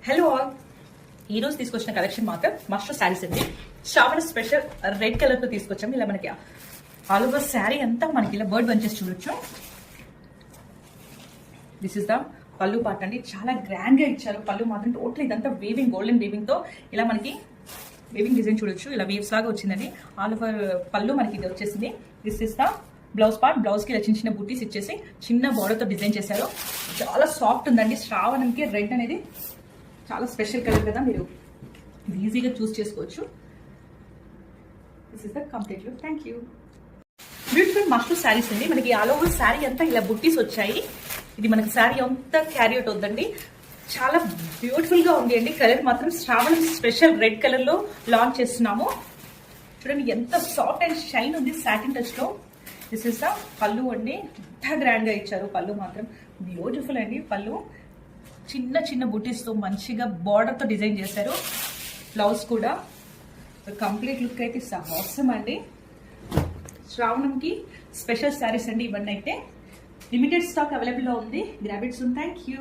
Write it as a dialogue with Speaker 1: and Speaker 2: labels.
Speaker 1: Hello all, ఈ రోజు తీసుకొచ్చిన కలెక్షన్ మాత్రం మస్టర్ శారీస్ అండి. శ్రావణ స్పెషల్ రెడ్ కలర్ తో తీసుకొచ్చాము. ఇలా మనకి ఆల్ ఓవర్ శారీ అంతా మనకి ఇలా బర్డ్ బంచెస్ చూడొచ్చు. దిస్ ఇస్ ద పళ్ళు పార్ట్ అండి. చాలా గ్రాండ్ గా ఇచ్చారు. పళ్ళు మాత్రం టోటల్ ఇదంతా వేవింగ్, గోల్డెన్ వేవింగ్ తో ఇలా మనకి వేవింగ్ డిజైన్ చూడొచ్చు. ఇలా వేవ్స్ లాగా వచ్చిందండి. ఆల్ ఓవర్ పళ్ళు మనకి ఇది వచ్చేసింది. This is the blouse part. Blouse కి ఇలా చిన్న చిన్న బుట్టీస్ ఇచ్చేసి చిన్న బోర్డర్ తో డిజైన్ చేశారు. చాలా సాఫ్ట్ ఉందండి. శ్రావణంకి రెడ్ అనేది చాలా స్పెషల్ కలర్ కదా, మీరు ఈజీగా చూస్ చేసుకోవచ్చు. This is the complete look. Thank you. Beautiful mustard saris అండి. మనకి ఆల్ ఓవర్ శారీ అంతా ఇలా బుట్టీస్ వచ్చాయి. ఇది మనకి శారీ అంతా క్యారీ అవుట్ అవుతుందండి. చాలా బ్యూటిఫుల్ గా ఉంది అండి. కలర్ మాత్రం శ్రావణ స్పెషల్ రెడ్ కలర్ లో లాంచ్ చేస్తున్నాము. చూడండి ఎంత సాఫ్ట్ అండ్ షైన్ ఉంది సాటిన్ టచ్ లో. దిస్ ఇస్ ద పళ్ళు అండి. ఎంత గ్రాండ్ గా ఇచ్చారు. పళ్ళు మాత్రం బ్యూటిఫుల్ అండి. పళ్ళు చిన్న చిన్న బుటీస్ తో మంచిగా బార్డర్ తో డిజైన్ చేశారు. బ్లౌజ్ కూడా కంప్లీట్ లుక్ అయితే అవసరం అండి. శ్రావణంకి స్పెషల్ శారీస్ అండి ఇవన్నీ. అయితే లిమిటెడ్ స్టాక్ అవైలబుల్ లో ఉంది. Grab it soon. Thank you.